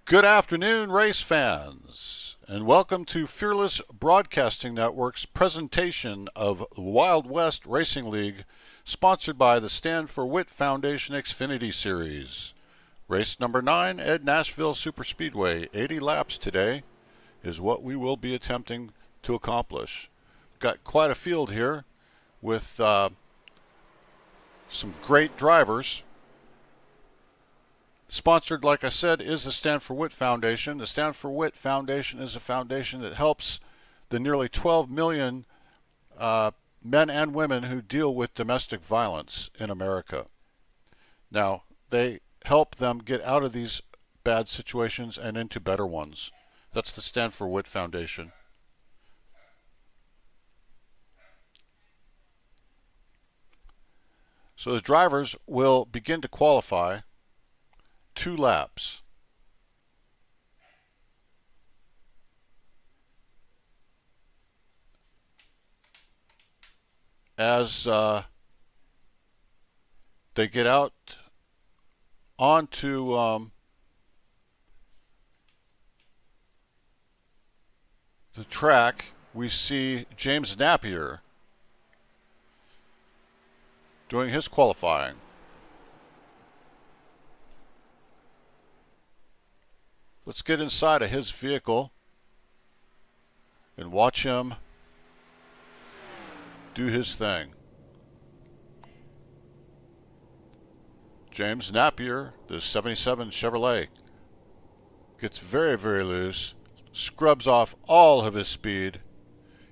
Good afternoon, race fans, and welcome to Fearless Broadcasting Network's presentation of the Wild West Racing League, sponsored by the Stand for Wit Foundation Xfinity Series. Race number 9 at Nashville Superspeedway, 80 laps today, is what we will be attempting to accomplish. Got quite a field here with some great drivers. Sponsored, like I said, is the Stand for Wit Foundation. The Stand for Wit Foundation is a foundation that helps the nearly 12 million men and women who deal with domestic violence in America. Now, they help them get out of these bad situations and into better ones. That's the Stand for Wit Foundation. So the drivers will begin to qualify 2 laps. As they get out onto the track, we see James Napier doing his qualifying. Let's get inside of his vehicle and watch him do his thing. James Napier, the 77 Chevrolet, gets very, very loose, scrubs off all of his speed.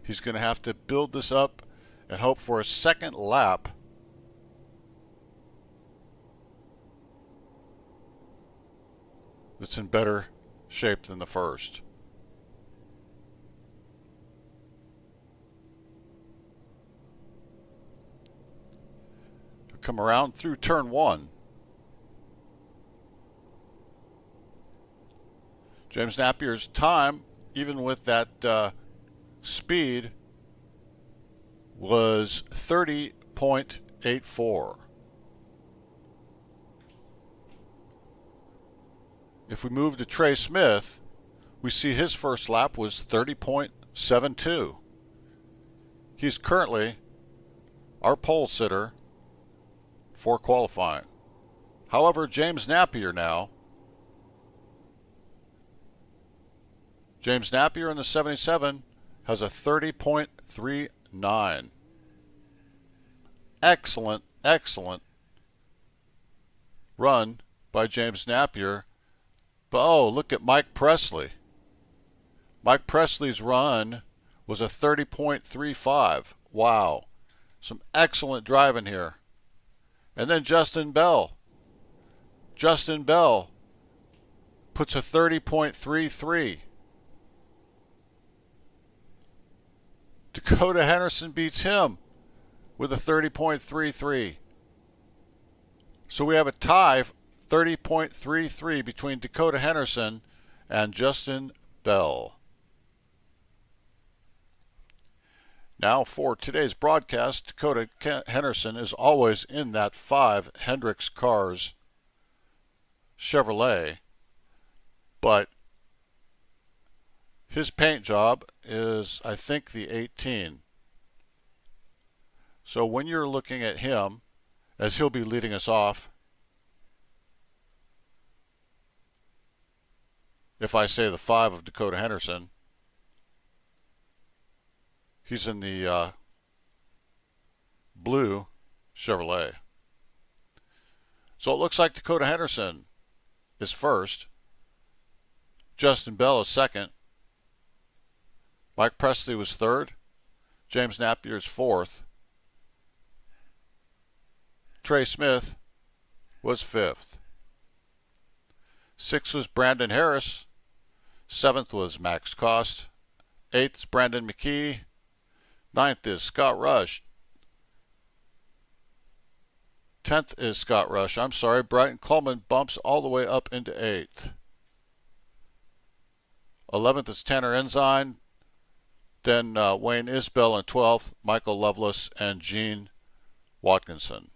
He's going to have to build this up and hope for a second lap. That's in better shape than the first. Come around through turn 1. James Napier's time, even with that speed, was 30.84. If we move to Trey Smith, we see his first lap was 30.72. He's currently our pole sitter for qualifying. However, James Napier now. James Napier in the 77 has a 30.39. Excellent, excellent run by James Napier. But oh, look at Mike Presley. Mike Presley's run was a 30.35. Wow. Some excellent driving here. And then Justin Bell. Justin Bell puts a 30.33. Dakota Henderson beats him with a 30.33. So we have a tie, 30.33, between Dakota Henderson and Justin Bell. Now for today's broadcast, Dakota Henderson is always in that 5 Hendricks Cars Chevrolet, but his paint job is, I think, the 18. So when you're looking at him, as he'll be leading us off, if I say the 5 of Dakota Henderson, he's in the blue Chevrolet. So it looks like Dakota Henderson is first. Justin Bell is second. Mike Presley was third. James Napier is fourth. Trey Smith was fifth. 6th was Brandon Harris. 7th was Max Cost. 8th is Brandon McKee. 9th is Scott Rush. 10th is Scott Rush. I'm sorry, Brighton Coleman bumps all the way up into 8th. 11th is Tanner Ensign. Then Wayne Isbell in 12th, Michael Lovelace, and Gene Watkinson.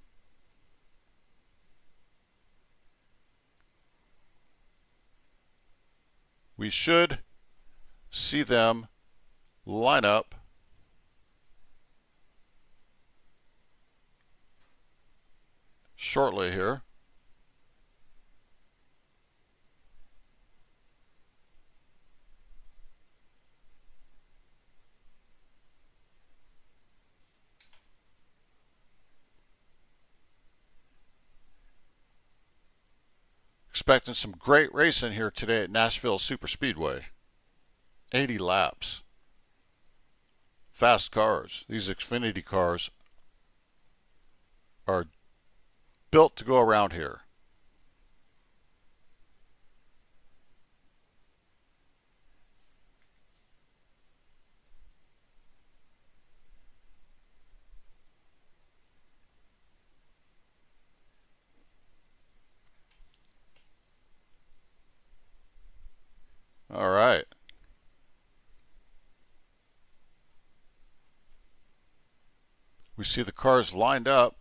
We should see them line up shortly here. Expecting some great racing here today at Nashville Superspeedway. 80 laps. Fast cars. These Xfinity cars are built to go around here. All right. We see the cars lined up.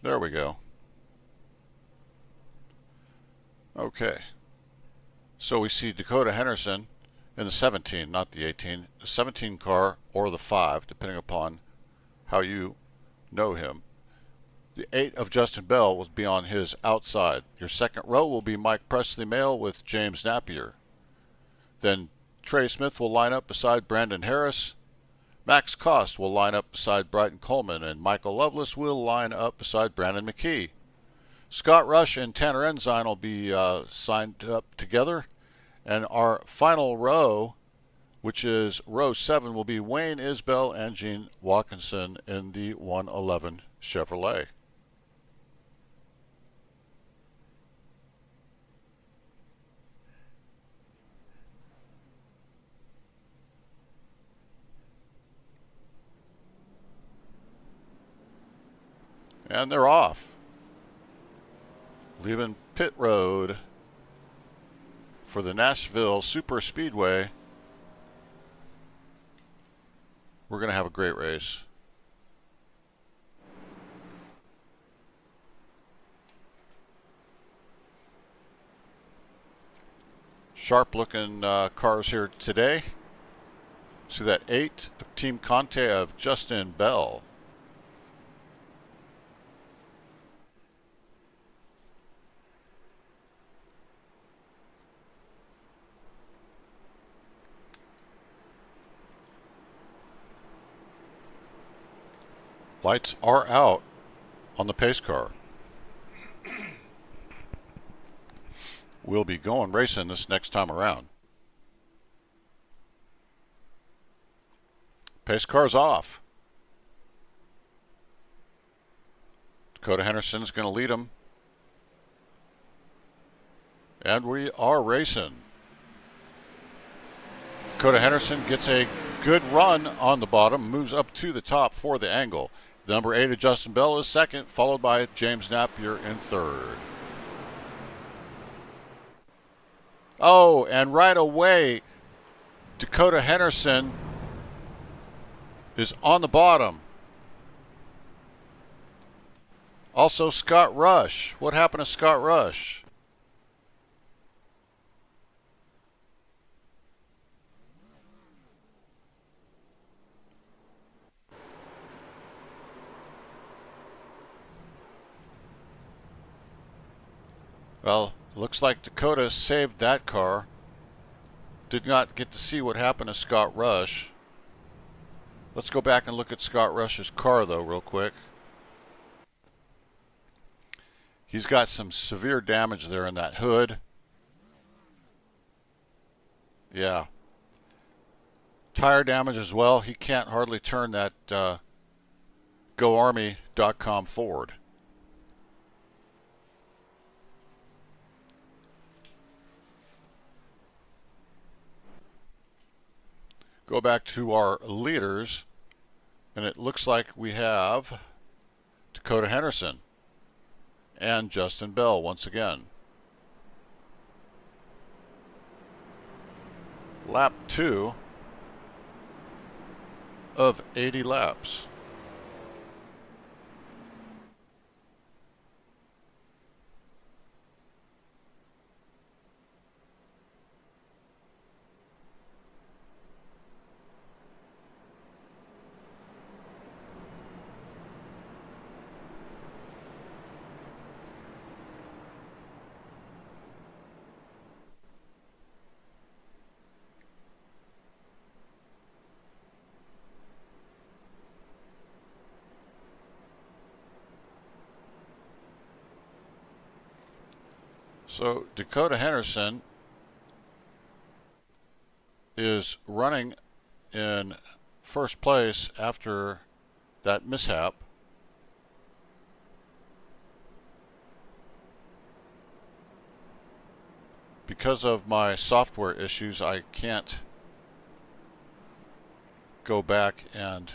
There we go. Okay. So we see Dakota Henderson in the 17, not the 18, the 17 car or the 5, depending upon how you know him. The 8 of Justin Bell will be on his outside. Your second row will be Mike Presley Male with James Napier. Then Trey Smith will line up beside Brandon Harris. Max Cost will line up beside Bryton Coleman, and Michael Loveless will line up beside Brandon McKee. Scott Rush and Tanner Ensign will be signed up together. And our final row, which is row 7, will be Wayne Isbell and Gene Watkinson in the 111 Chevrolet. And they're off, leaving pit road for the Nashville Superspeedway. We're going to have a great race. Sharp looking cars here today. See that 8 of Team Conte of Justin Bell. Lights are out on the pace car. We'll be going racing this next time around. Pace car's off. Dakota Henderson's going to lead them. And we are racing. Dakota Henderson gets a good run on the bottom, moves up to the top for the angle. The number 8 of Justin Bell is second, followed by James Napier in third. Oh, and right away, Dakota Henderson is on the bottom. Also, Scott Rush. What happened to Scott Rush? Well, looks like Dakota saved that car. Did not get to see what happened to Scott Rush. Let's go back and look at Scott Rush's car, though, real quick. He's got some severe damage there in that hood. Yeah. Tire damage as well. He can't hardly turn that GoArmy.com Ford. Go back to our leaders. And it looks like we have Dakota Henderson and Justin Bell once again. Lap 2 of 80 laps. So Dakota Henderson is running in first place after that mishap. Because of my software issues, I can't go back and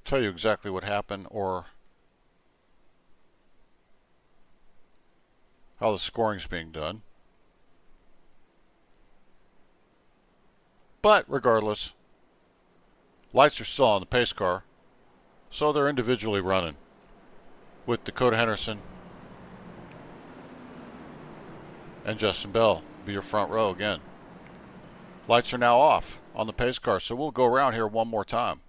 tell you exactly what happened or how the scoring's being done. But regardless, lights are still on the pace car, so they're individually running with Dakota Henderson and Justin Bell be your front row again. Lights are now off on the pace car, so we'll go around here one more time.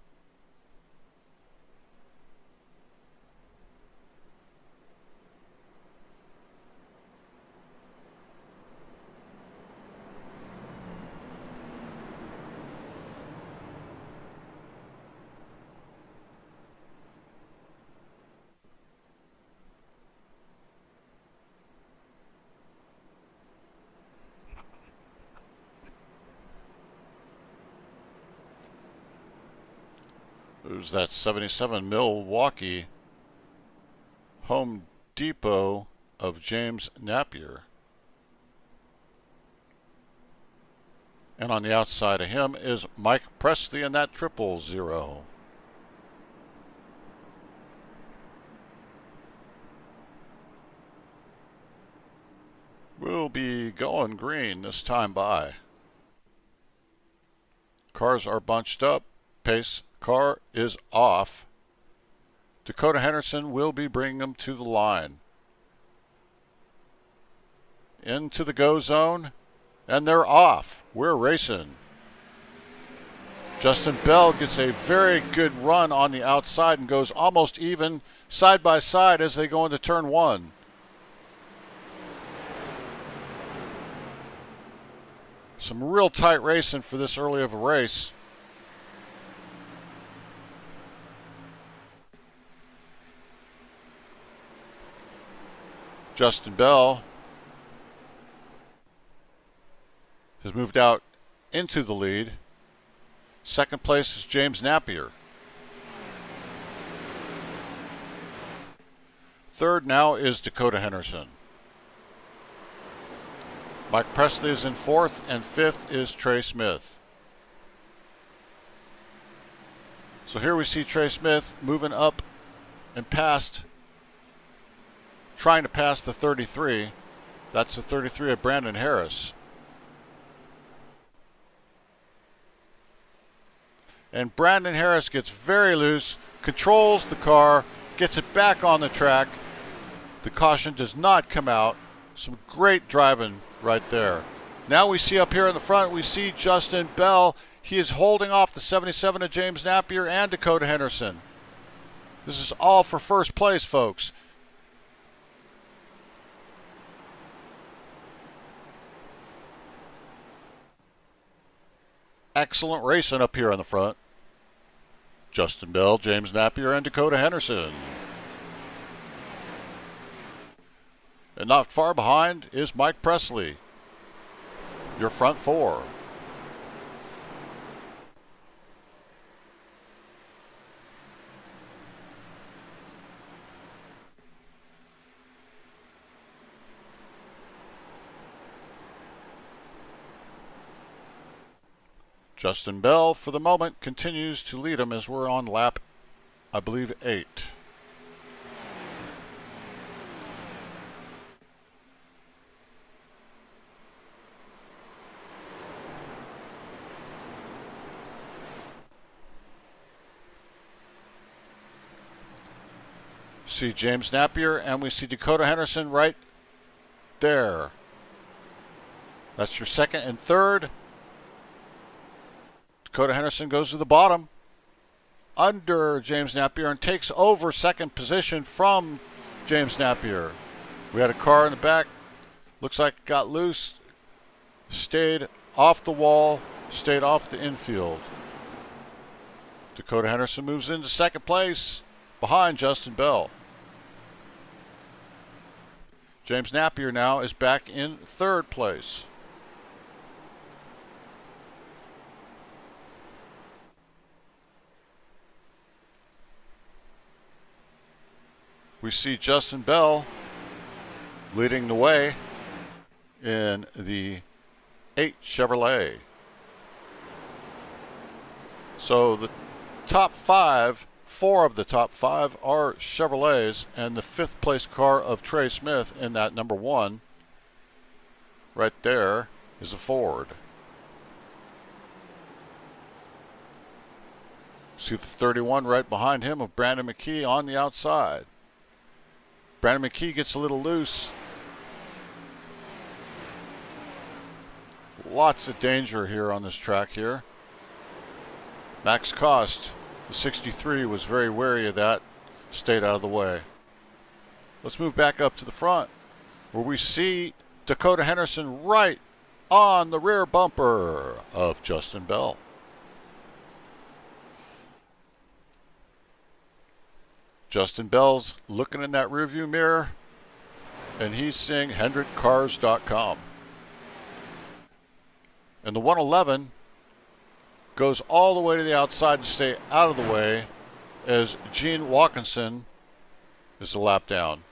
There's that 77 Milwaukee Home Depot of James Napier. And on the outside of him is Mike Presley in that 000. We'll be going green this time by. Cars are bunched up. Pace car is off. Dakota Henderson will be bringing them to the line. Into the go zone, and they're off. We're racing. Justin Bell gets a very good run on the outside and goes almost even side by side as they go into turn 1. Some real tight racing for this early of a race. Justin Bell has moved out into the lead. Second place is James Napier. Third now is Dakota Henderson. Mike Presley is in fourth, and fifth is Trey Smith. So here we see Trey Smith moving up and past, trying to pass the 33. That's the 33 of Brandon Harris. And Brandon Harris gets very loose, controls the car, gets it back on the track. The caution does not come out. Some great driving right there. Now we see up here in the front, we see Justin Bell. He is holding off the 77 of James Napier and Dakota Henderson. This is all for first place, folks. Excellent racing up here on the front. Justin Bell, James Napier, and Dakota Henderson. And not far behind is Mike Presley, your front four. Justin Bell, for the moment, continues to lead him as we're on lap, I believe, 8. See James Napier, and we see Dakota Henderson right there. That's your second and third. Dakota Henderson goes to the bottom under James Napier and takes over second position from James Napier. We had a car in the back. Looks like it got loose. Stayed off the wall. Stayed off the infield. Dakota Henderson moves into second place behind Justin Bell. James Napier now is back in third place. We see Justin Bell leading the way in the 8 Chevrolet. So the top 5, 4 of the top 5 are Chevrolets, and the 5th place car of Trey Smith in that number 1 right there is a Ford. See the 31 right behind him of Brandon McKee on the outside. Brandon McKee gets a little loose. Lots of danger here on this track here. Max Cost, the 63, was very wary of that. Stayed out of the way. Let's move back up to the front where we see Dakota Henderson right on the rear bumper of Justin Bell. Justin Bell's looking in that rearview mirror, and he's seeing HendrickCars.com. And the 111 goes all the way to the outside to stay out of the way as Gene Walkinson is a lap down.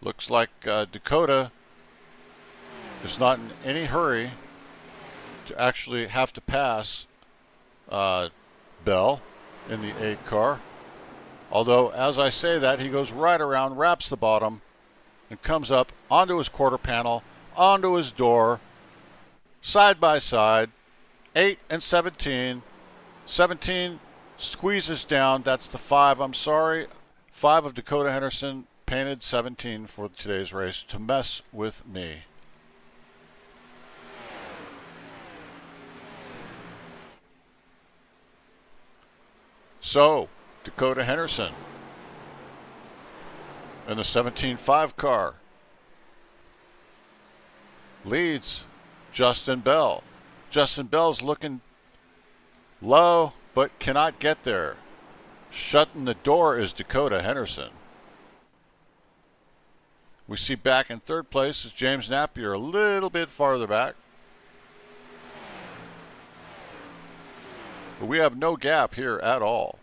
Looks like Dakota is not in any hurry to actually have to pass Bell in the 8 car. Although, as I say that, he goes right around, wraps the bottom, and comes up onto his quarter panel, onto his door, side by side, 8 and 17. 17 squeezes down. That's the 5. I'm sorry. 5 of Dakota Henderson. Painted 17 for today's race to mess with me. So, Dakota Henderson in the 17.5 car leads Justin Bell. Justin Bell's looking low but cannot get there. Shutting the door is Dakota Henderson. We see back in third place is James Napier, a little bit farther back. But we have no gap here at all.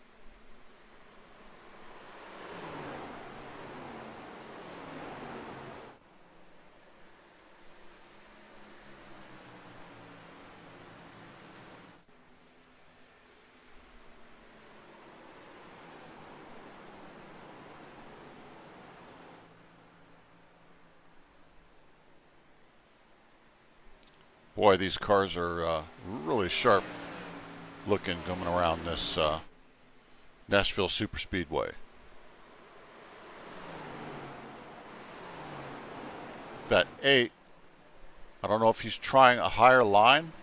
Boy, these cars are really sharp looking coming around this Nashville Superspeedway. That 8, I don't know if he's trying a higher line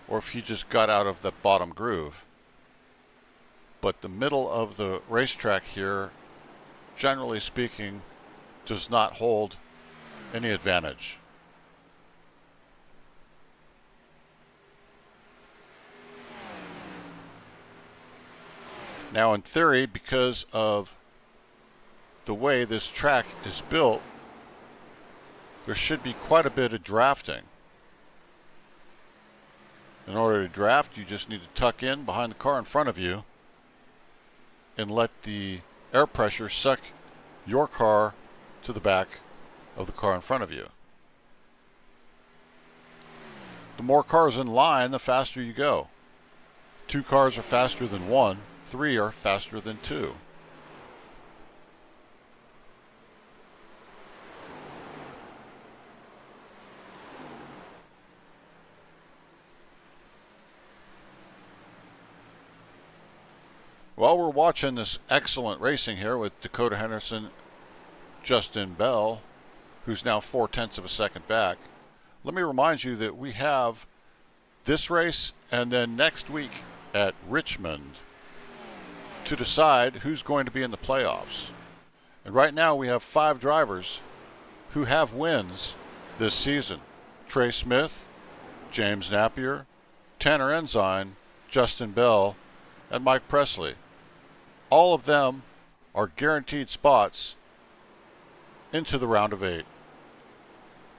or if he just got out of the bottom groove. But the middle of the racetrack here, generally speaking, does not hold any advantage. Now, in theory, because of the way this track is built, there should be quite a bit of drafting. In order to draft, you just need to tuck in behind the car in front of you and let the air pressure suck your car to the back of the car in front of you. The more cars in line, the faster you go. 2 cars are faster than 1, 3 are faster than 2. While we're watching this excellent racing here with Dakota Henderson, Justin Bell, who's now 0.4 of a second back, let me remind you that we have this race and then next week at Richmond to decide who's going to be in the playoffs. And right now we have 5 drivers who have wins this season. Trey Smith, James Napier, Tanner Ensign, Justin Bell, and Mike Presley. All of them are guaranteed spots into the round of 8.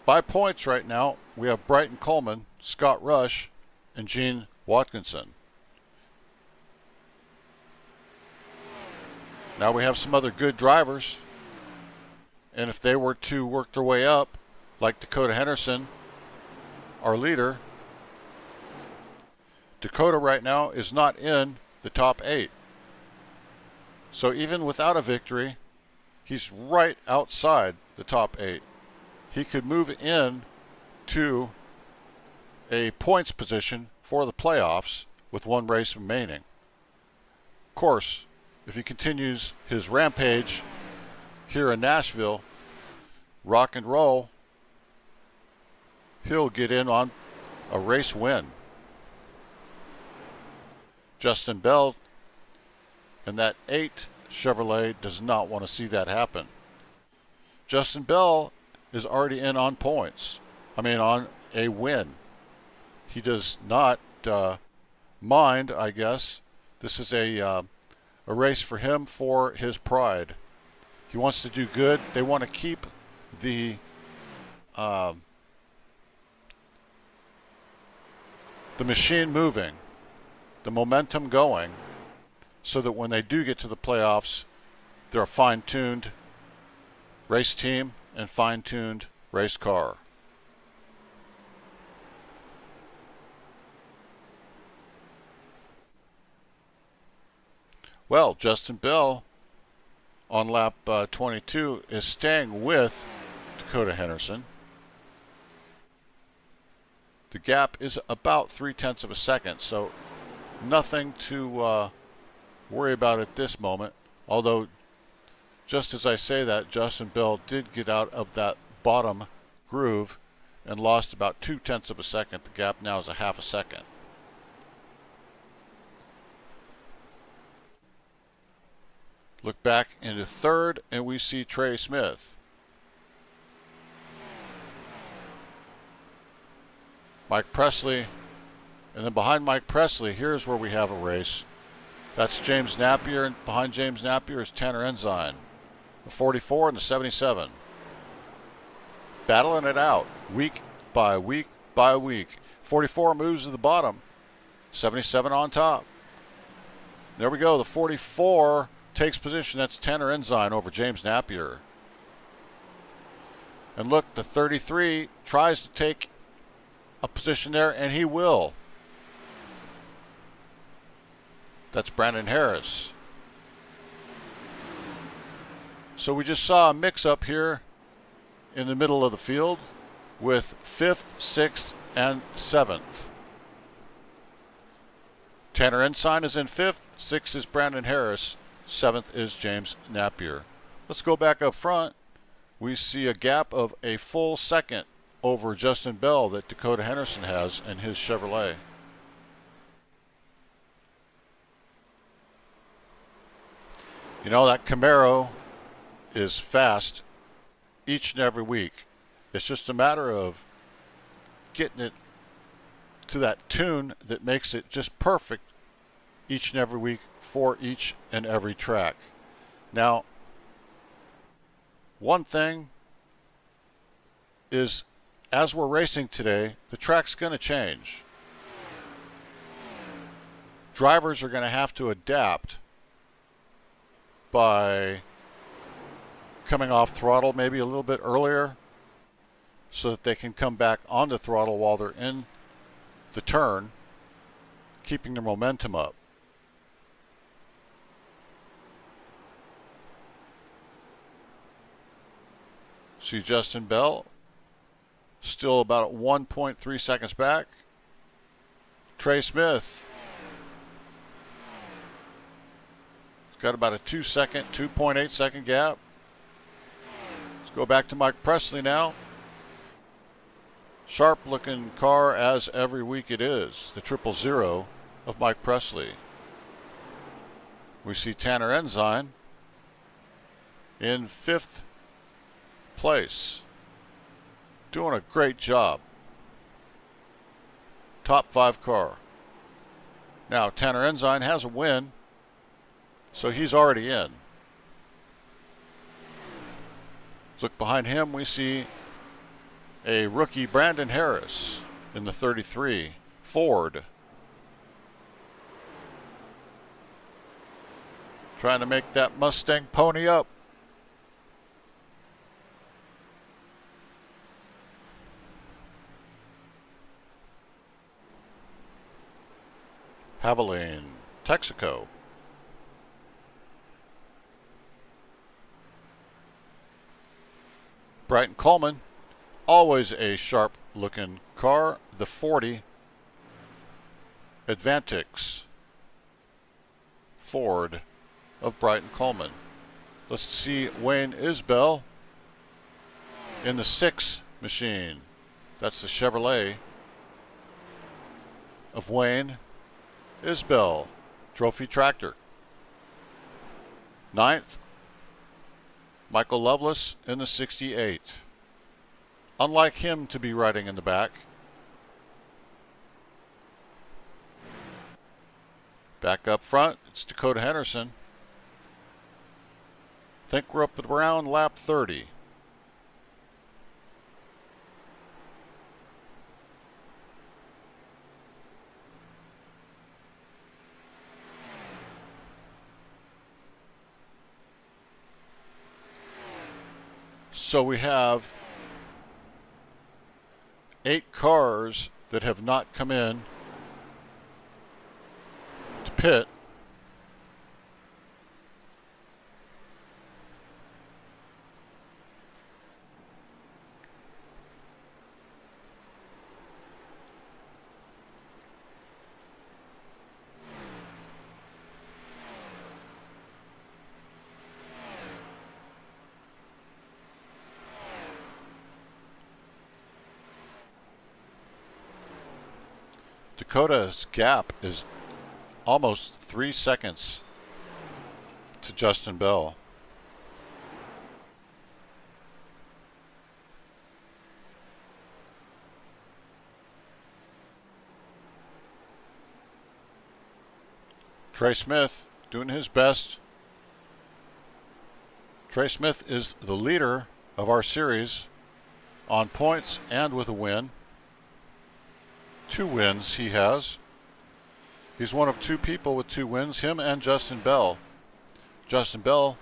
By points right now, we have Bryton Coleman, Scott Rush, and Gene Watkinson. Now we have some other good drivers, and if they were to work their way up, like Dakota Henderson, our leader, Dakota right now is not in the top 8. So even without a victory, he's right outside the top 8. He could move in to a points position for the playoffs with 1 race remaining. Of course, if he continues his rampage here in Nashville, rock and roll, he'll get in on a race win. Justin Bell and that 8 Chevrolet does not want to see that happen. Justin Bell is already in on points. On a win. He does not mind, I guess. This is a race for him for his pride. He wants to do good. They want to keep the machine moving, the momentum going, so that when they do get to the playoffs, they're a fine-tuned race team and fine-tuned race car. Well, Justin Bell on lap 22 is staying with Dakota Henderson. The gap is about 0.3 of a second, so nothing to worry about at this moment. Although, just as I say that, Justin Bell did get out of that bottom groove and lost about 0.2 of a second. The gap now is a half a second. Look back into third, and we see Trey Smith. Mike Presley, and then behind Mike Presley, here's where we have a race. That's James Napier, and behind James Napier is Tanner Ensign. The 44 and the 77. Battling it out week by week by week. 44 moves to the bottom. 77 on top. There we go. The 44 takes position. That's Tanner Ensign over James Napier. And look, the 33 tries to take a position there, and he will. That's Brandon Harris. So we just saw a mix-up here in the middle of the field with 5th, 6th, and 7th. Tanner Ensign is in 5th, 6th is Brandon Harris, 7th is James Napier. Let's go back up front. We see a gap of a full second over Justin Bell that Dakota Henderson has in his Chevrolet. You know, that Camaro is fast each and every week. It's just a matter of getting it to that tune that makes it just perfect each and every week for each and every track. Now, one thing is, as we're racing today, the track's going to change. drivers are going to have to adapt by coming off throttle maybe a little bit earlier so that they can come back onto throttle while they're in the turn, keeping their momentum up. See Justin Bell still about 1.3 seconds back. Trey Smith has got about a 2.8 second gap. Let's go back to Mike Presley now. Sharp looking car as every week it is. The 000 of Mike Presley. We see Tanner Ensign in 5th place. Doing a great job. Top 5 car. Now Tanner Ensign has a win, so he's already in. Look behind him, we see a rookie Brandon Harris in the 33 Ford. Trying to make that Mustang pony up. Havoline, Texaco. Brighton Coleman, always a sharp looking car, the 40 Advantix Ford of Brighton Coleman. Let's see Wayne Isbell in the 6 machine. That's the Chevrolet of Wayne Isbell, Trophy Tractor. 9th, Michael Loveless in the 68. Unlike him to be riding in the back. Back up front, it's Dakota Henderson. I think we're up at around lap 30. So we have 8 cars that have not come in to pit. Dakota's gap is almost 3 seconds to Justin Bell. Trey Smith doing his best. Trey Smith is the leader of our series on points and with a win. 2 wins he has. He's one of 2 people with 2 wins, him and Justin Bell. Justin Bell,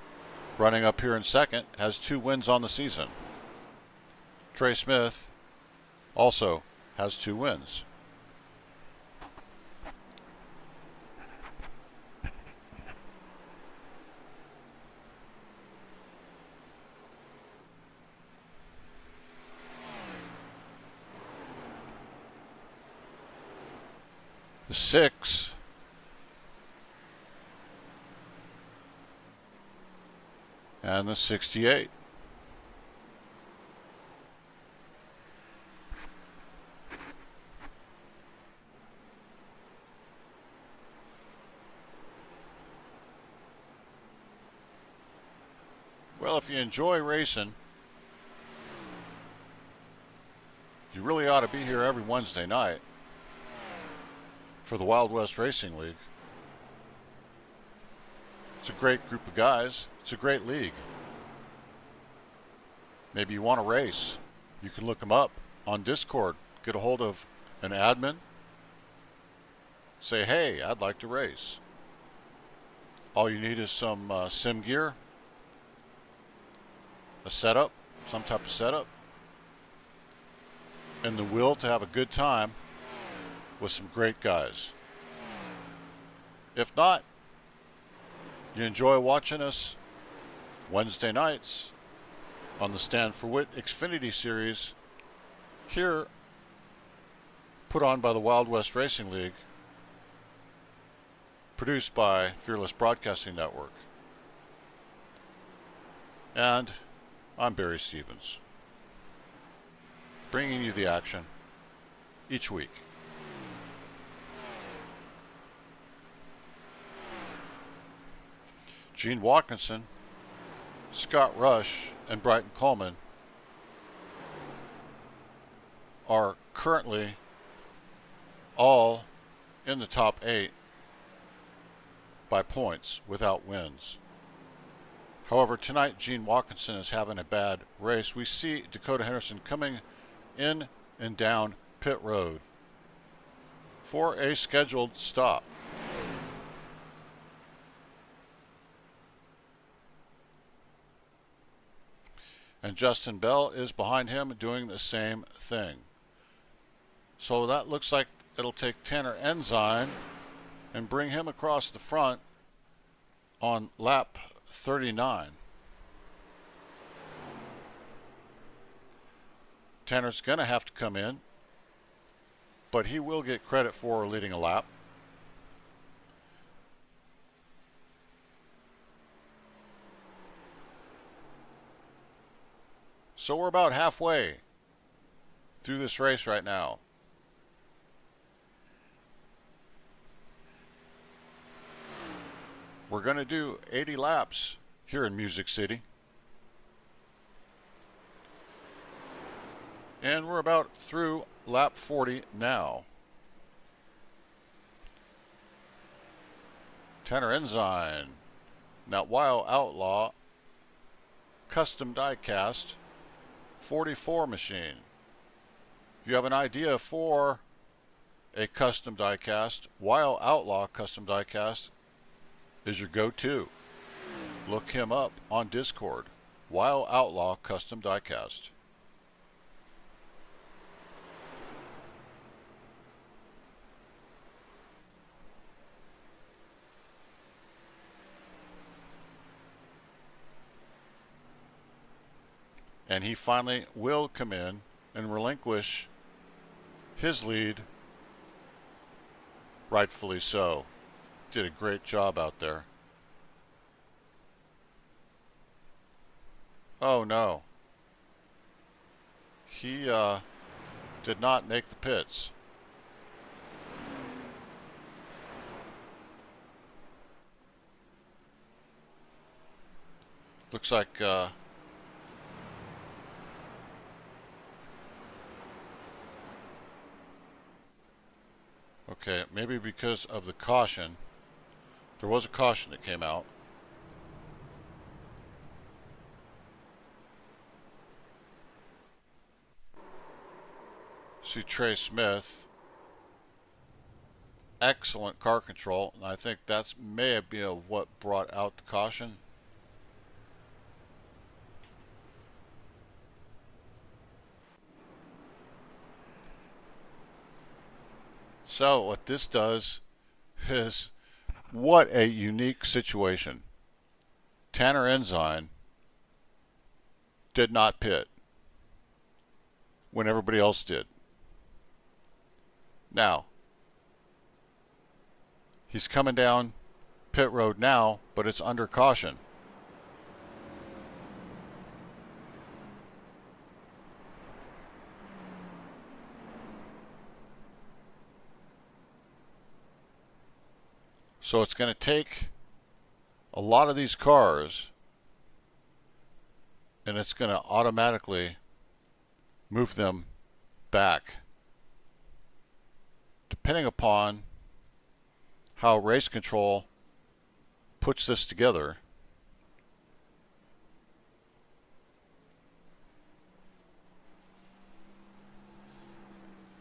running up here in 2nd, has 2 wins on the season. Trey Smith also has 2 wins. The 6 and the 68. Well, if you enjoy racing, you really ought to be here every Wednesday night for the Wild West Racing League. It's a great group of guys. It's a great league. Maybe you want to race. You can look them up on Discord. Get a hold of an admin. say, hey, I'd like to race. All you need is some sim gear, a setup, some type of setup, and the will to have a good time with some great guys. If not, you enjoy watching us Wednesday nights on the Stand for Wit Xfinity series here, put on by the Wild West Racing League, produced by Fearless Broadcasting Network. And I'm Barry Stevens, bringing you the action each week. Gene Watkinson, Scott Rush, and Brighton Coleman are currently all in the top 8 by points without wins. However, tonight Gene Watkinson is having a bad race. We see Dakota Henderson coming in and down pit road for a scheduled stop. And Justin Bell is behind him doing the same thing. So that looks like it'll take Tanner Ensign and bring him across the front on lap 39. Tanner's going to have to come in, but he will get credit for leading a lap. So we're about halfway through this race right now. We're going to do 80 laps here in Music City. And we're about through lap 40 now. Tanner Ensign, now Wild Outlaw, custom diecast 44 machine. If you have an idea for a custom diecast, Wild Outlaw custom diecast is your go-to. Look him up on Discord. Wild Outlaw custom diecast. And he finally will come in and relinquish his lead, rightfully so. Did a great job out there. Oh no. He did not make the pits. Looks like okay, maybe because of the caution. There was a caution that came out. See Trey Smith. Excellent car control, and I think that's may have been what brought out the caution. So what this does is, what a unique situation. Tanner Ensign did not pit when everybody else did. Now, he's coming down pit road now, but it's under caution. So it's going to take a lot of these cars, and it's going to automatically move them back, depending upon how race control puts this together.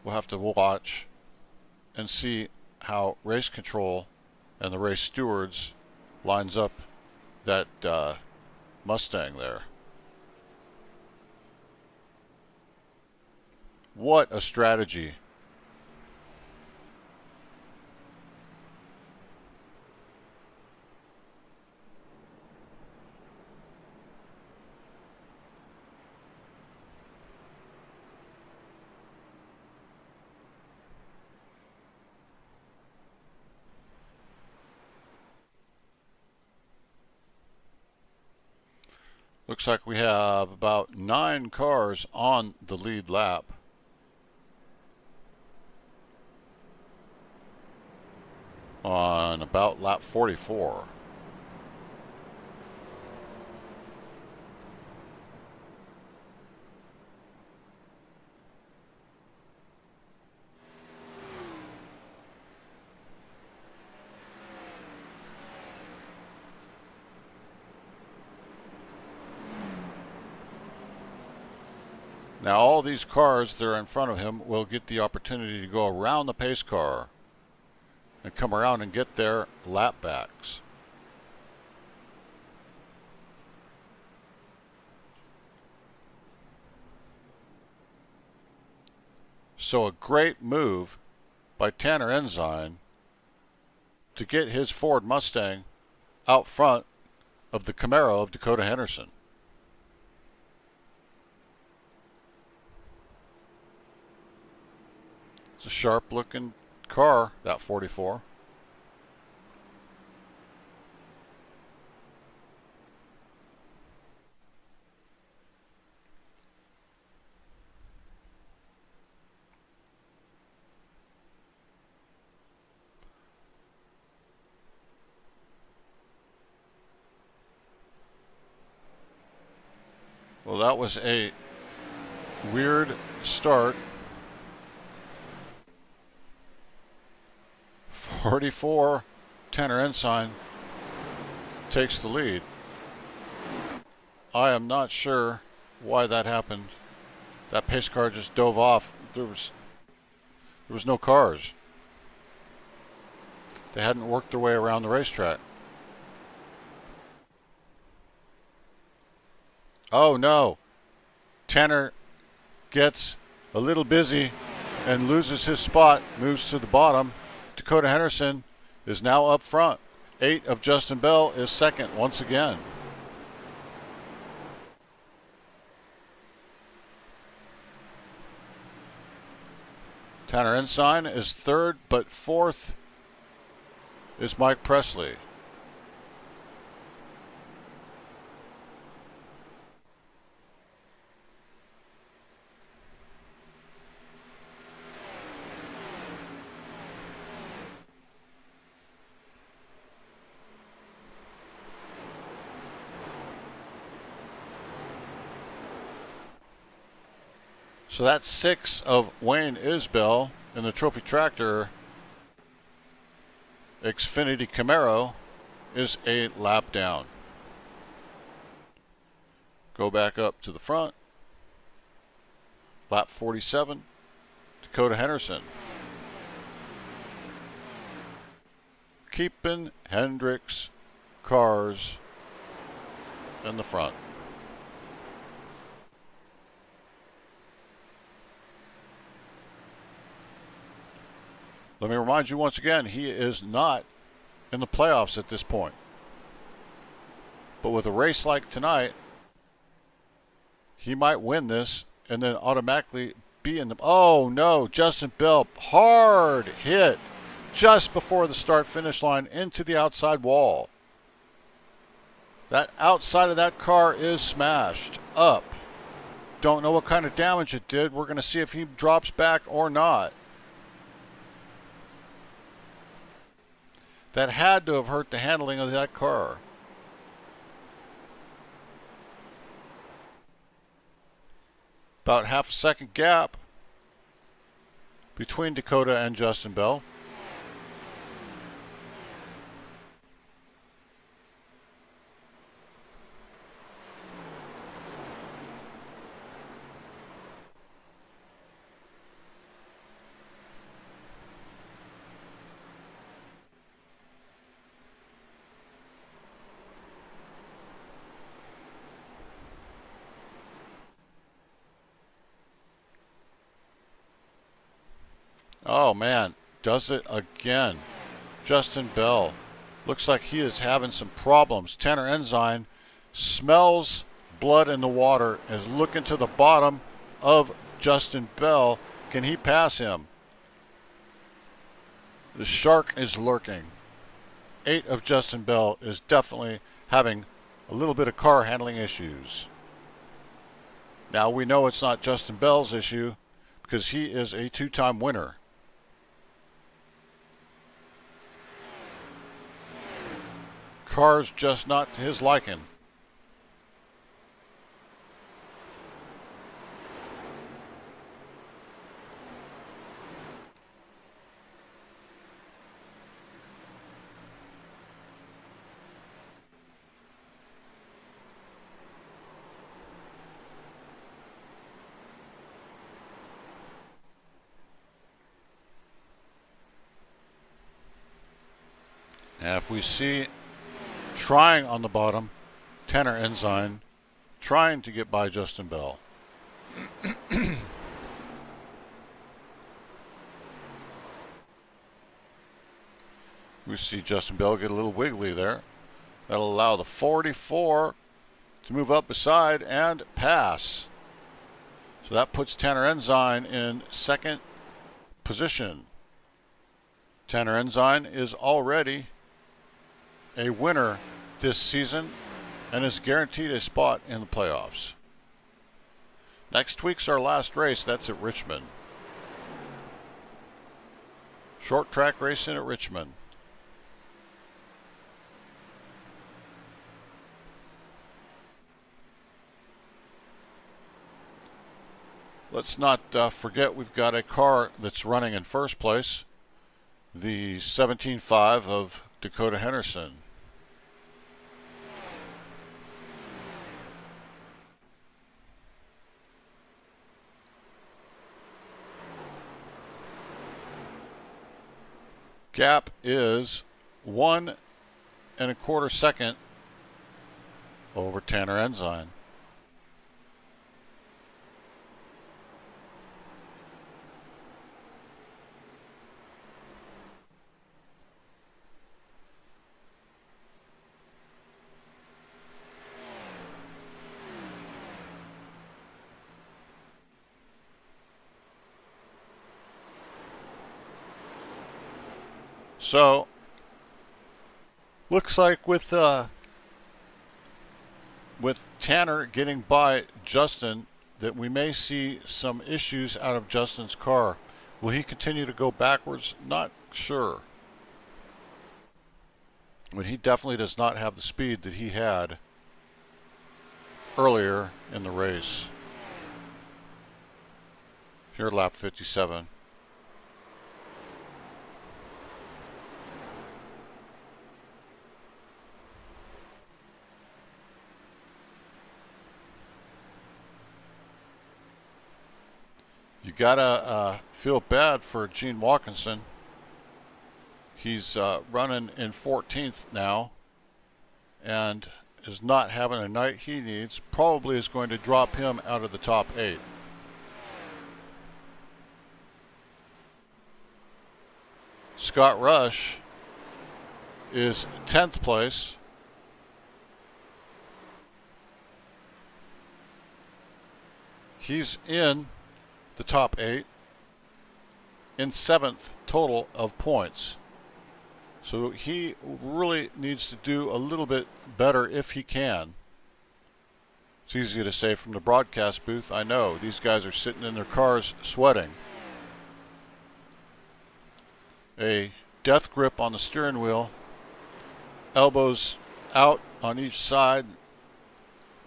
We'll have to watch and see how race control and the race stewards lines up that Mustang there. What a strategy. Looks like we have about 9 cars on the lead lap. On about lap 44. Now all these cars that are in front of him will get the opportunity to go around the pace car and come around and get their lap backs. So a great move by Tanner Ensign to get his Ford Mustang out front of the Camaro of Dakota Henderson. It's a sharp looking car, that 44. Well, that was a weird start. 44, Tanner Ensign takes the lead. I am not sure why that happened. That pace car just dove off. There was no cars. They hadn't worked their way around the racetrack. Oh no. Tanner gets a little busy and loses his spot, moves to the bottom. Dakota Henderson is now up front. 8 of Justin Bell is second once again. Tanner Ensign is third, but fourth is Mike Presley. So that's 6 of Wayne Isbell in the Trophy Tractor Xfinity Camaro is a lap down. Go back up to the front. Lap 47, Dakota Henderson. Keeping Hendrick's cars in the front. Let me remind you once again, he is not in the playoffs at this point. But with a race like tonight, he might win this and then automatically be in the... Oh no, Justin Bell, hard hit just before the start-finish line into the outside wall. That outside of that car is smashed up. Don't know what kind of damage it did. We're going to see if he drops back or not. That had to have hurt the handling of that car. About half a second gap between Dakota and Justin Bell. Oh man, does it again. Justin Bell. Looks like he is having some problems. Tanner Ensign smells blood in the water, is looking to the bottom of Justin Bell. Can he pass him? The shark is lurking. 8 of Justin Bell is definitely having a little bit of car handling issues. Now we know it's not Justin Bell's issue because he is a 2-time winner. Car's just not to his liking. And if we see trying on the bottom, Tanner Ensign trying to get by Justin Bell. We see Justin Bell get a little wiggly there. That'll allow the 44 to move up beside and pass. So that puts Tanner Ensign in second position. Tanner Ensign is already a winner this season and is guaranteed a spot in the playoffs. Next week's our last race. That's at Richmond. Short track racing at Richmond. Let's not forget we've got a car that's running in first place, the 17.5 of Dakota Henderson. Gap is 1 1/4 second over Tanner Ensign. So, looks like with Tanner getting by Justin, that we may see some issues out of Justin's car. Will he continue to go backwards? Not sure. But he definitely does not have the speed that he had earlier in the race. Here, lap 57. You gotta feel bad for Gene Watkinson. He's running in 14th now and is not having a night he needs. Probably is going to drop him out of the top 8. Scott Rush is 10th place. He's in the top 8 in 7th total of points. So he really needs to do a little bit better if he can. It's easy to say from the broadcast booth. I know these guys are sitting in their cars sweating. A death grip on the steering wheel, elbows out on each side,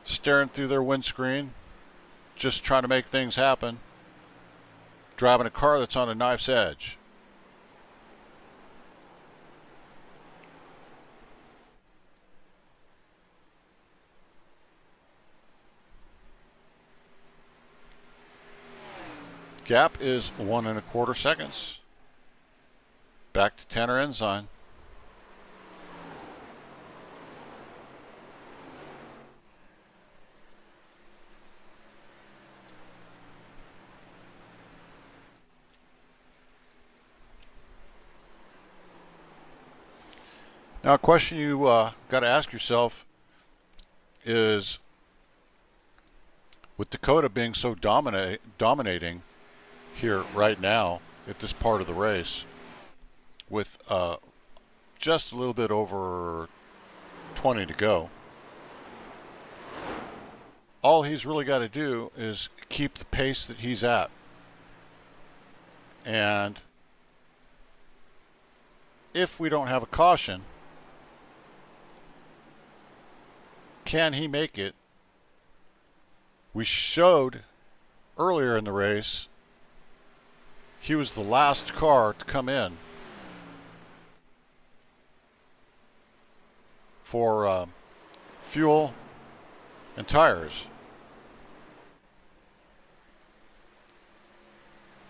staring through their windscreen, just trying to make things happen. Driving a car that's on a knife's edge. Gap is 1 1/4 seconds. Back to Tanner Ensign. Now, a question you got to ask yourself is, with Dakota being so dominating here right now at this part of the race, with just a little bit over 20 to go, all he's really got to do is keep the pace that he's at. And if we don't have a caution, can he make it? We showed earlier in the race he was the last car to come in for fuel and tires.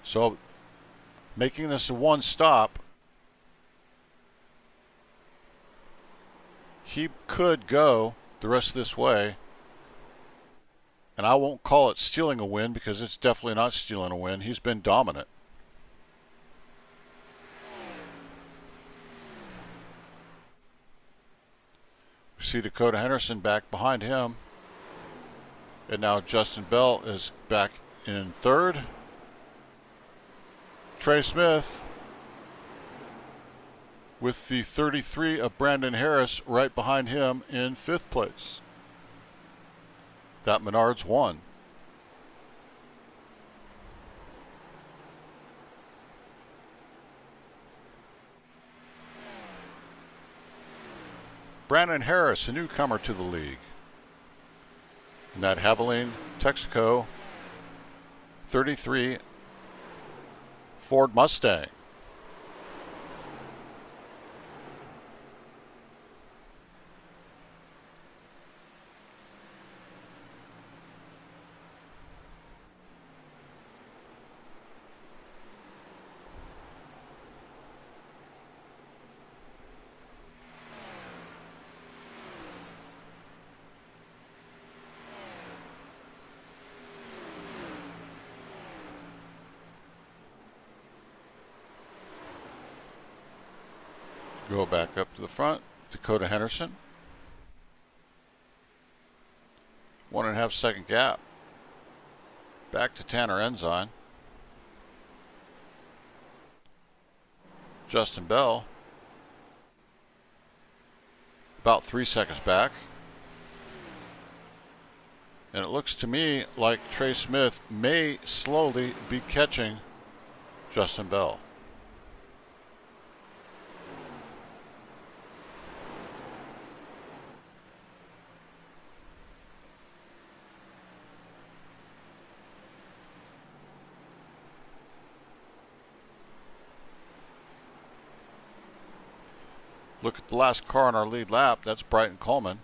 So making this a one stop, he could go the rest of this way, and I won't call it stealing a win because it's definitely not stealing a win. He's been dominant. We see Dakota Henderson back behind him, and now Justin Bell is back in third. Trey Smith with the 33 of Brandon Harris right behind him in fifth place. That Menards won. Brandon Harris, a newcomer to the league. And that Javelin Texaco 33 Ford Mustang. Go back up to the front. Dakota Henderson. 1.5 second gap. Back to Tanner Ensign. Justin Bell. About 3 seconds back. And it looks to me like Trey Smith may slowly be catching Justin Bell. Look at the last car on our lead lap. That's Brighton Coleman.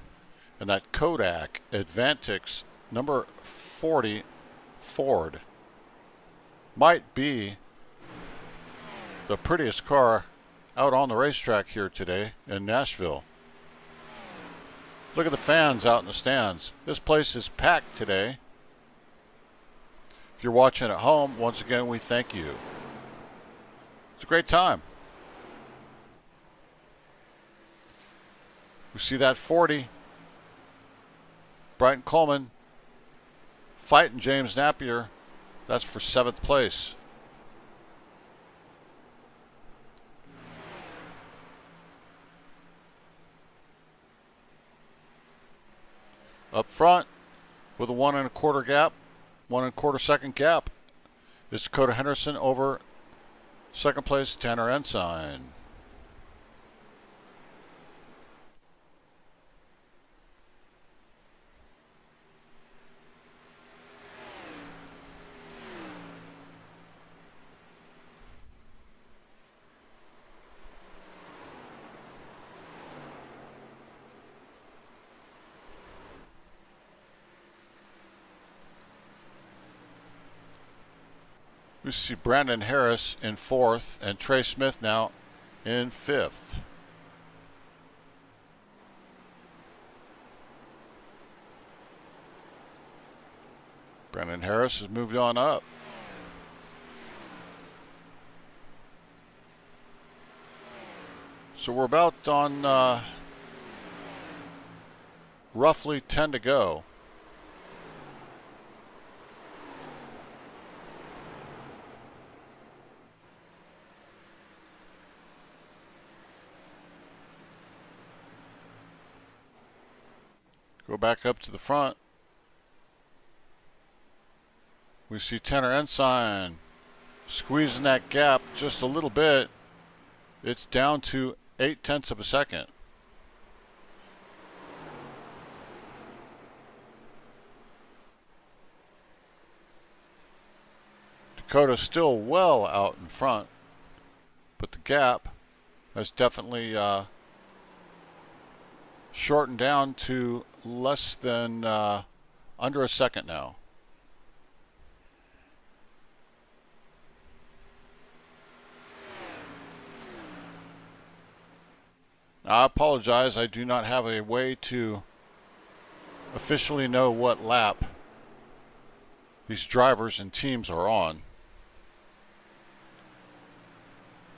And that Kodak Advantix number 40 Ford might be the prettiest car out on the racetrack here today in Nashville. Look at the fans out in the stands. This place is packed today. If you're watching at home, once again, we thank you. It's a great time. We see that 40. Brighton Coleman fighting James Napier. That's for 7th place. Up front with a 1.25 gap, 1.25 second gap is Dakota Henderson over 2nd place Tanner Ensign. We see Brandon Harris in 4th and Trey Smith now in 5th. Brandon Harris has moved on up. So we're about on roughly 10 to go. Go back up to the front. We see Tenor Ensign squeezing that gap just a little bit. It's down to 0.8 of a second. Dakota's still well out in front, but the gap has definitely shortened down to less than under a second now. Now, I apologize, I do not have a way to officially know what lap these drivers and teams are on.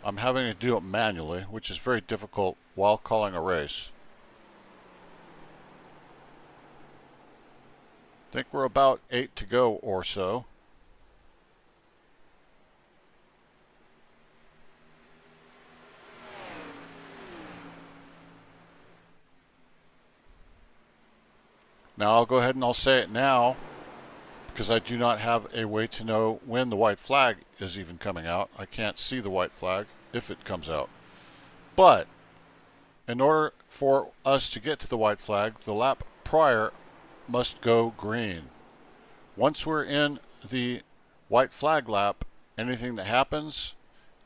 I'm having to do it manually, which is very difficult while calling a race. I think we're about 8 to go or so. Now I'll go ahead and I'll say it now, because I do not have a way to know when the white flag is even coming out. I can't see the white flag if it comes out. But in order for us to get to the white flag, the lap prior must go green. Once we're in the white flag lap, anything that happens,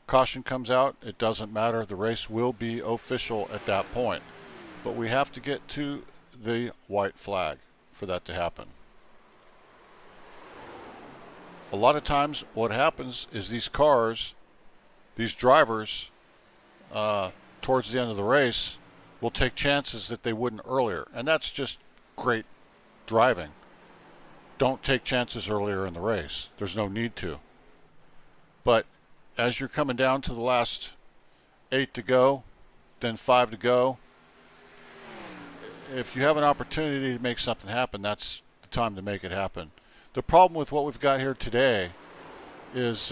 caution comes out, it doesn't matter. The race will be official at that point. But we have to get to the white flag for that to happen. A lot of times what happens is these cars, these drivers, towards the end of the race will take chances that they wouldn't earlier. And that's just great driving. Don't take chances earlier in the race. There's no need to. But as you're coming down to the last 8 to go, then 5 to go, if you have an opportunity to make something happen, that's the time to make it happen. The problem with what we've got here today is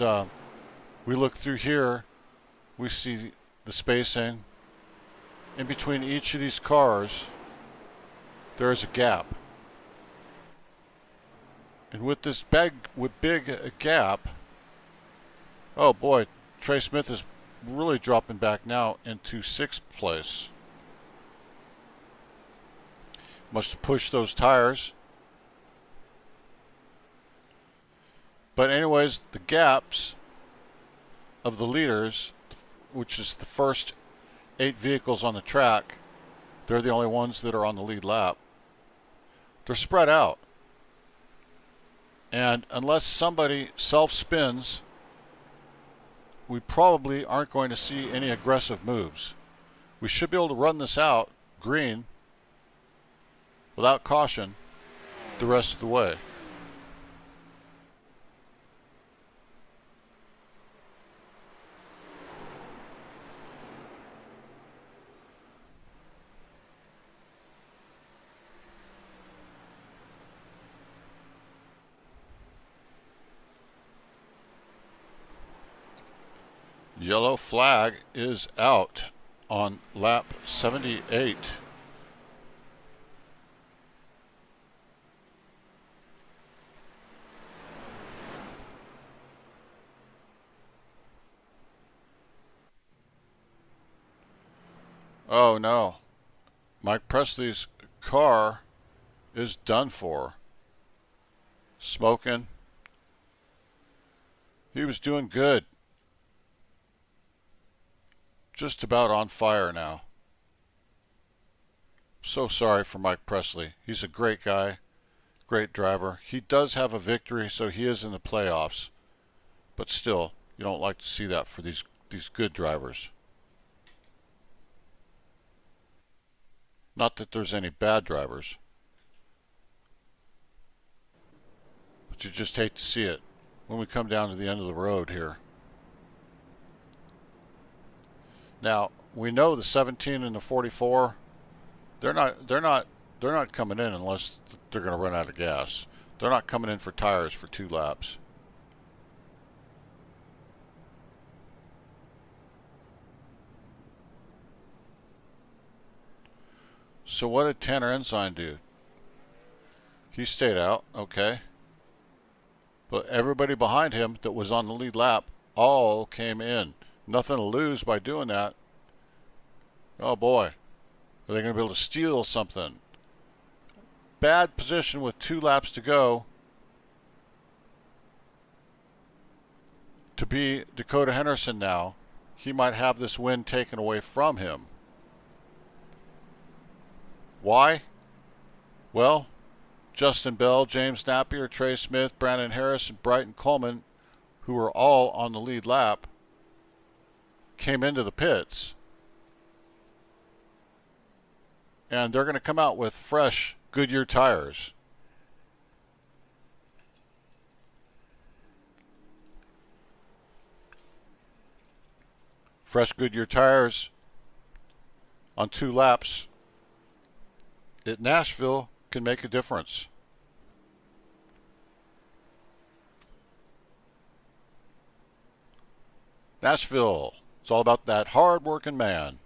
we look through here, we see the spacing. In between each of these cars, there is a gap. And with this big gap, oh boy, Trey Smith is really dropping back now into 6th place. Must push those tires. But anyways, the gaps of the leaders, which is the first 8 vehicles on the track, they're the only ones that are on the lead lap. They're spread out. And unless somebody self-spins, we probably aren't going to see any aggressive moves. We should be able to run this out green without caution the rest of the way. Yellow flag is out on lap 78. Oh no, Mike Presley's car is done for. Smoking. He was doing good. Just about on fire now. So sorry for Mike Presley. He's a great guy, great driver. He does have a victory, so he is in the playoffs. But still, you don't like to see that for these good drivers. Not that there's any bad drivers, but you just hate to see it when we come down to the end of the road here. Now, we know the 17 and the 44, they're not coming in unless they're going to run out of gas. They're not coming in for tires for 2 laps. So what did Tanner Ensign do? He stayed out, okay. But everybody behind him that was on the lead lap all came in. Nothing to lose by doing that. Oh boy, are they going to be able to steal something? Bad position with 2 laps to go to be Dakota Henderson now. He might have this win taken away from him. Why? Well, Justin Bell, James Napier, Trey Smith, Brandon Harris, and Brighton Coleman, who were all on the lead lap, came into the pits. And they're going to come out with fresh Goodyear tires. Fresh Goodyear tires on 2 laps at Nashville can make a difference. Nashville, it's all about that hard-working man.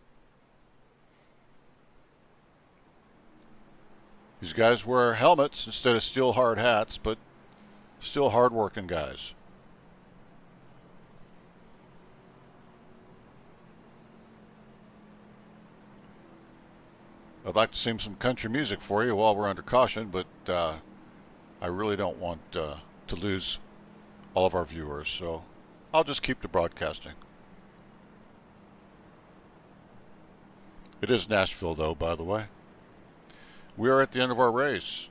These guys wear helmets instead of steel hard hats, but still hard-working guys. I'd like to sing some country music for you while we're under caution, but I really don't want to lose all of our viewers, so I'll just keep the broadcasting. It is Nashville, though, by the way. We are at the end of our race.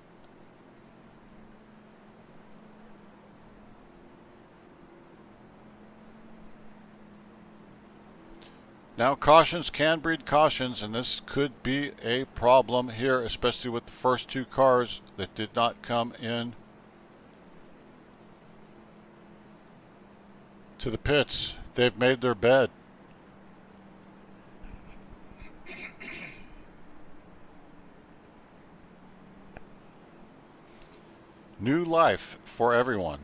Now, cautions can breed cautions, and this could be a problem here, especially with the first 2 cars that did not come in to the pits. They've made their bed. New life for everyone.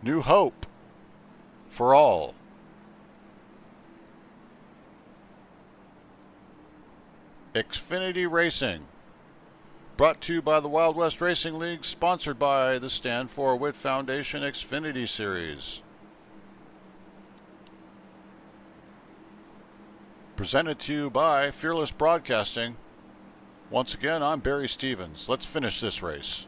New hope for all. Xfinity Racing, brought to you by the Wild West Racing League, sponsored by the Stand for Wit Foundation Xfinity Series. Presented to you by Fearless Broadcasting. Once again, I'm Barry Stevens. Let's finish this race.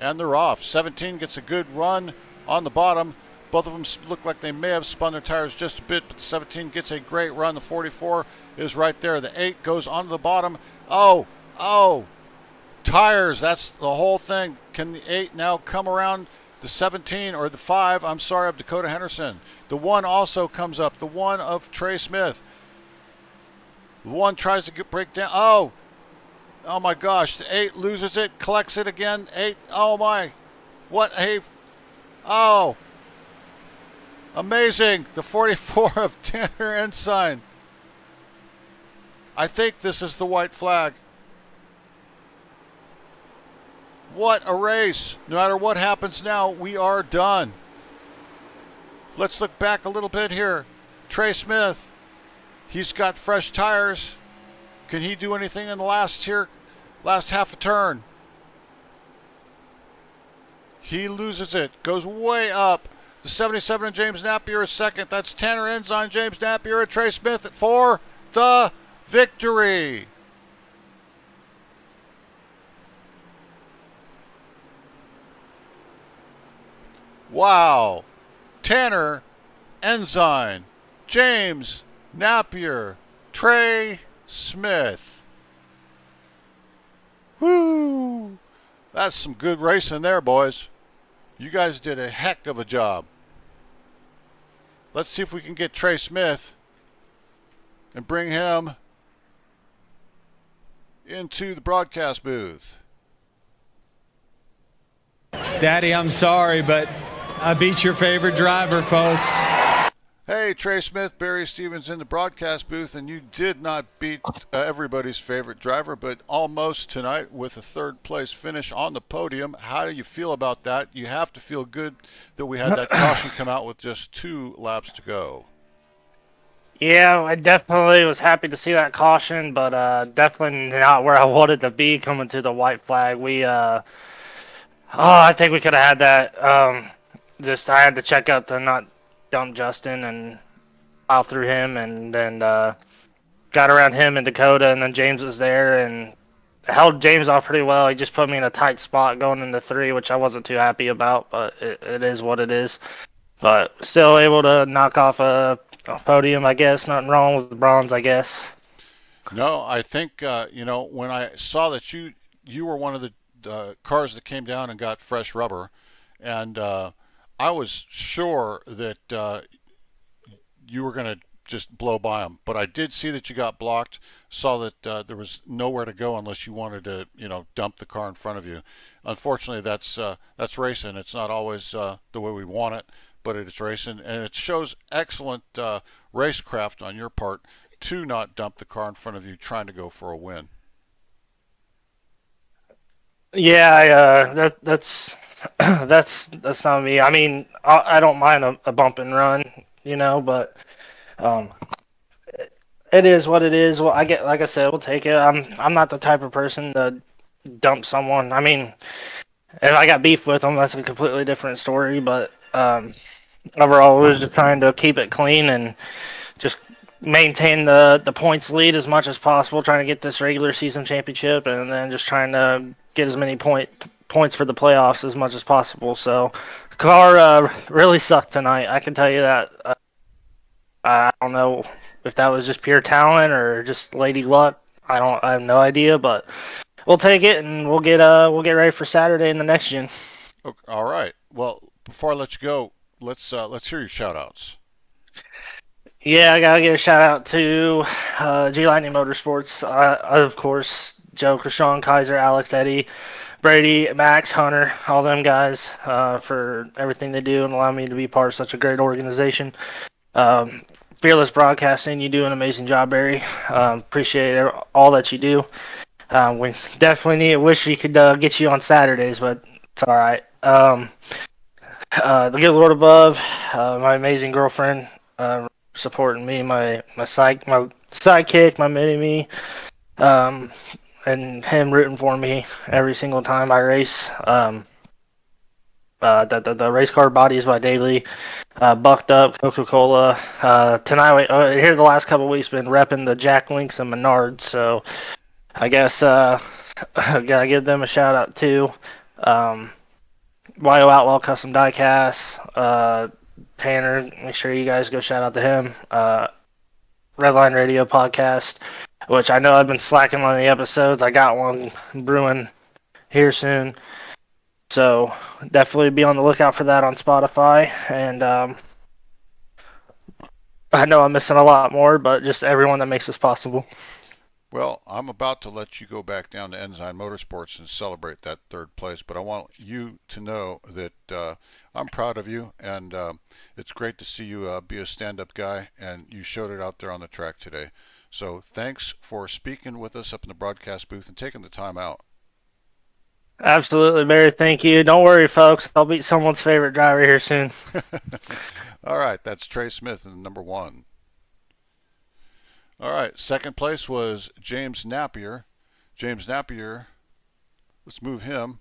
And they're off. 17 gets a good run on the bottom. Both of them look like they may have spun their tires just a bit, but the 17 gets a great run. The 44 is right there. The 8 goes onto the bottom. Oh, tires, that's the whole thing. Can the 8 now come around the 17 or the 5, I'm sorry, of Dakota Henderson? The 1 also comes up. The 1 of Trey Smith. The 1 tries to break down. Oh my gosh. The 8 loses it, collects it again. 8, oh my. What a, oh. Amazing. The 44 of Tanner Ensign. I think this is the white flag. What a race. No matter what happens now, we are done. Let's look back a little bit here. Trey Smith, he's got fresh tires. Can he do anything in the last half a turn? He loses it, goes way up. The 77 of James Napier is second. That's Tanner Ensign, James Napier, and Trey Smith for the victory. Wow. Tanner Ensign, James Napier, Trey Smith. Woo! That's some good racing there, boys. You guys did a heck of a job. Let's see if we can get Trey Smith and bring him into the broadcast booth. Daddy, I'm sorry, but I beat your favorite driver, folks. Hey, Trey Smith, Barry Stevens in the broadcast booth, and you did not beat everybody's favorite driver, but almost tonight with a third place finish on the podium. How do you feel about that? You have to feel good that we had that caution come out with just 2 laps to go. Yeah, I definitely was happy to see that caution, but definitely not where I wanted to be coming to the white flag. I think we could have had that. Just I had to check out to not dump Justin and pile through him, and then got around him and Dakota, and then James was there and held James off pretty well. He just put me in a tight spot going into three, which I wasn't too happy about, but it is what it is. But still able to knock off a podium, I guess. Nothing wrong with the bronze, I guess. No, I think when I saw that you were one of the cars that came down and got fresh rubber, and I was sure that you were going to just blow by them. But I did see that you got blocked. Saw that there was nowhere to go unless you wanted to, dump the car in front of you. Unfortunately, that's racing. It's not always the way we want it, but it's racing, and it shows excellent racecraft on your part to not dump the car in front of you, trying to go for a win. Yeah, that's that's not me. I mean, I don't mind a bump and run, but um, it is what it is. Well, I get like I said, we'll take it. I'm not the type of person to dump someone. I mean, if I got beef with them, that's a completely different story. But overall, we was just trying to keep it clean and just maintain the points lead as much as possible, trying to get this regular season championship, and then just trying to get as many points for the playoffs as much as possible. So, the car really sucked tonight. I can tell you that. I don't know if that was just pure talent or just lady luck. I have no idea, but we'll take it and we'll get ready for Saturday in the next gen. Okay, all right. Well, before I let you go, let's hear your shout outs. Yeah, I gotta give a shout out to G Lightning Motorsports. Of course, Joe, Krishan, Kaiser, Alex, Eddie, Brady, Max, Hunter, all them guys for everything they do and allow me to be part of such a great organization. Um, Fearless Broadcasting, you do an amazing job, Barry. Appreciate all that you do. We definitely wish we could get you on Saturdays, but it's all right. The good Lord above, my amazing girlfriend, supporting me, my sidekick, my mini me, um, and him rooting for me every single time I race. The race car bodies by Daily, Bucked Up, Coca-Cola. Tonight, here the last couple of weeks, been repping the Jack Links and Menards, so I guess gotta give them a shout out too. YO Outlaw Custom Diecast, Tanner, make sure you guys go shout out to him. Redline Radio Podcast, which I know I've been slacking on the episodes. I got one brewing here soon. So definitely be on the lookout for that on Spotify. And I know I'm missing a lot more, but just everyone that makes this possible. Well, I'm about to let you go back down to Ensign Motorsports and celebrate that third place, but I want you to know that I'm proud of you, and it's great to see you be a stand-up guy, and you showed it out there on the track today. So thanks for speaking with us up in the broadcast booth and taking the time out. Absolutely, Barry. Thank you. Don't worry, folks. I'll beat someone's favorite driver here soon. All right, that's Trey Smith in number one. All right, second place was James Napier. James Napier, let's move him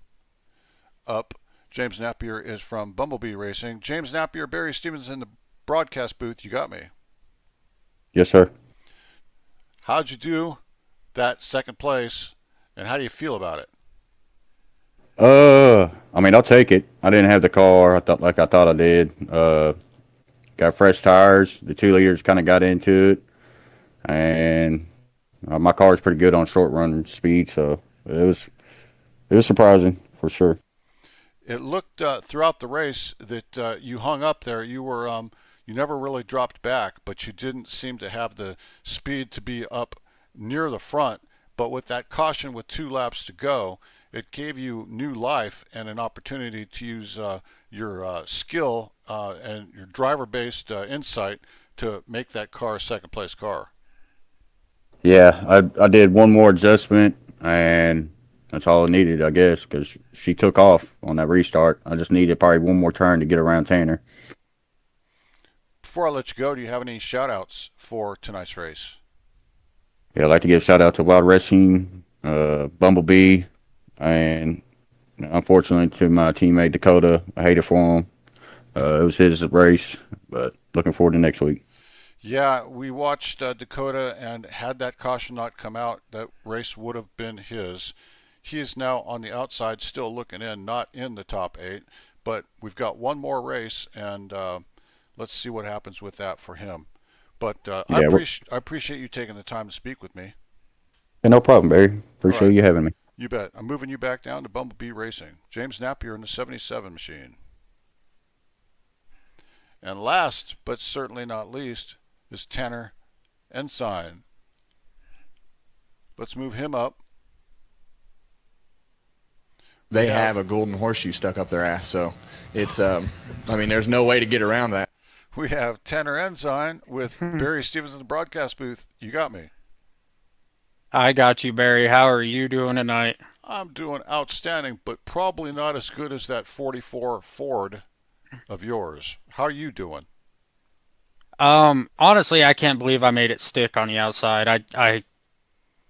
up. James Napier is from Bumblebee Racing. James Napier, Barry Stevens in the broadcast booth. You got me. Yes, sir. How'd you do that second place, and how do you feel about it? I mean, I'll take it. I didn't have the car. I thought I did. Got fresh tires. The 2 liters kind of got into it, and my car is pretty good on short run speed, so it was surprising for sure. It looked throughout the race that you hung up there. You never really dropped back, but you didn't seem to have the speed to be up near the front. But with that caution with 2 laps to go, it gave you new life and an opportunity to use your skill and your driver-based insight to make that car a second-place car. Yeah, I did one more adjustment, and that's all I needed, I guess, because she took off on that restart. I just needed probably one more turn to get around Tanner. Before I let you go, do you have any shout-outs for tonight's race? Yeah, I'd like to give a shout out to Wild Racing, Bumblebee, and unfortunately to my teammate Dakota. I hate it for him. It was his race, but looking forward to next week. Yeah, we watched Dakota, and had that caution not come out, that race would have been his. He is now on the outside, still looking in, not in the top 8, but we've got one more race, and let's see what happens with that for him. But I Yeah, appreciate you taking the time to speak with me. no problem, Barry. All Appreciate right, you having me. you bet. I'm moving you back down to Bumblebee Racing. James Napier in the 77 machine. And last, but certainly not least, is Tanner Ensign. Let's move him up. They have a golden horseshoe stuck up their ass, so it's there's no way to get around that. We have Tanner Ensign with Barry Stevens in the broadcast booth. You got me. I got you, Barry. How are you doing tonight? I'm doing outstanding, but probably not as good as that 44 Ford of yours. How are you doing? Honestly, I can't believe I made it stick on the outside. I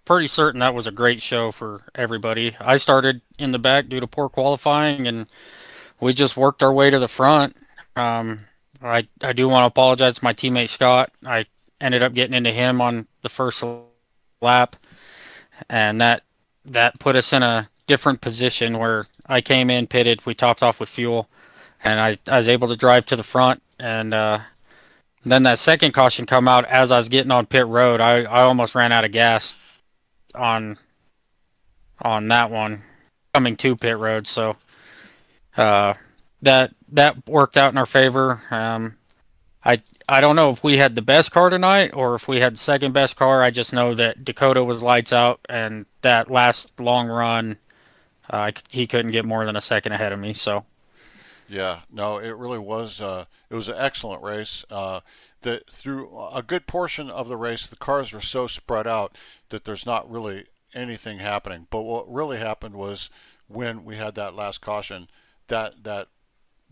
pretty certain that was a great show for everybody. I started in the back due to poor qualifying, and we just worked our way to the front. I do want to apologize to my teammate Scott. I ended up getting into him on the first lap, and that put us in a different position where I came in, pitted, we topped off with fuel, and I was able to drive to the front. And then that second caution come out as I was getting on pit road. I almost ran out of gas on that one coming to pit road. So that worked out in our favor. I don't know if we had the best car tonight or if we had the second best car. I just know that Dakota was lights out, and that last long run, he couldn't get more than a second ahead of me. So Yeah, no, it really was. It was an excellent race. That through a good portion of the race, the cars were so spread out that there's not really anything happening. But what really happened was when we had that last caution, that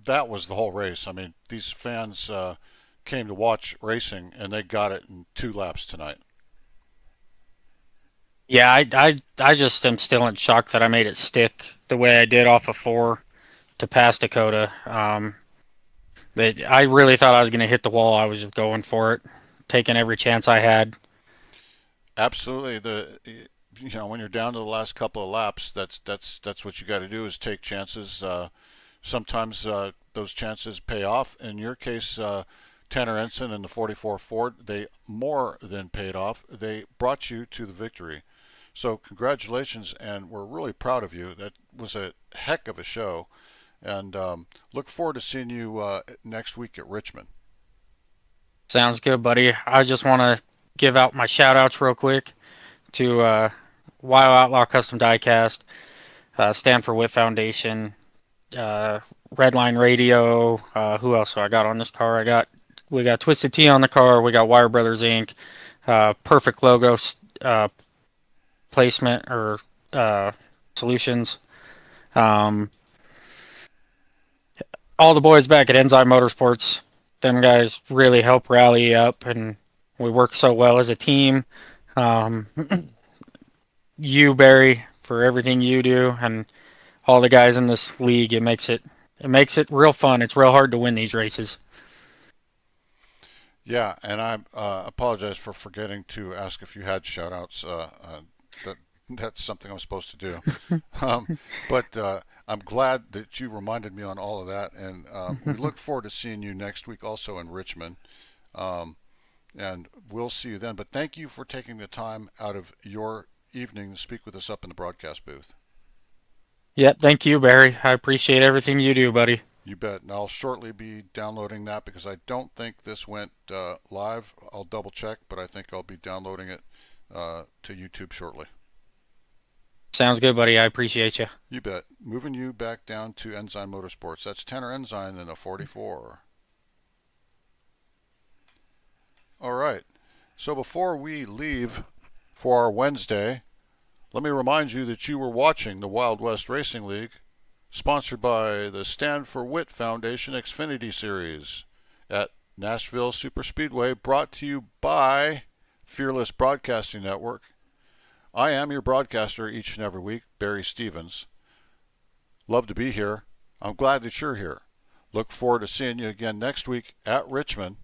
was the whole race. I mean, these fans came to watch racing, and they got it in 2 laps tonight. yeah, I just am still in shock that I made it stick the way I did off of 4 to pass Dakota. But I really thought I was going to hit the wall. I was just going for it, taking every chance I had. Absolutely. When you're down to the last couple of laps, that's what you got to do, is take chances. Sometimes those chances pay off. In your case, Tanner Ensign and the 44 Ford, they more than paid off. They brought you to the victory. So congratulations, and we're really proud of you. That was a heck of a show, and look forward to seeing you next week at Richmond. Sounds good, buddy. I just want to give out my shout outs real quick to Wild Outlaw Custom Diecast, Stanford Whit Foundation, Redline Radio. Who else do I got on this car? We got Twisted Tea on the car. We got Wire Brothers Inc. Perfect Logo placement or solutions. All the boys back at Enzyme Motorsports. Them guys really help rally up, and we work so well as a team. You, Barry, for everything you do, and all the guys in this league, it makes it real fun. It's real hard to win these races. Yeah, and I apologize for forgetting to ask if you had shout-outs. That's something I'm supposed to do. But I'm glad that you reminded me on all of that, and we look forward to seeing you next week also in Richmond. And we'll see you then. But thank you for taking the time out of your evening to speak with us up in the broadcast booth. Yeah, thank you, Barry. I appreciate everything you do, buddy. You bet. And I'll shortly be downloading that because I don't think this went live. I'll double check, but I think I'll be downloading it to YouTube shortly. Sounds good, buddy. I appreciate you. You bet. Moving you back down to Ensign Motorsports. That's Tanner Ensign in a 44. All right. So before we leave for our Wednesday, let me remind you that you were watching the Wild West Racing League, sponsored by the Stand for Wit Foundation Xfinity Series at Nashville Superspeedway, brought to you by Fearless Broadcasting Network. I am your broadcaster each and every week, Barry Stevens. Love to be here. I'm glad that you're here. Look forward to seeing you again next week at Richmond.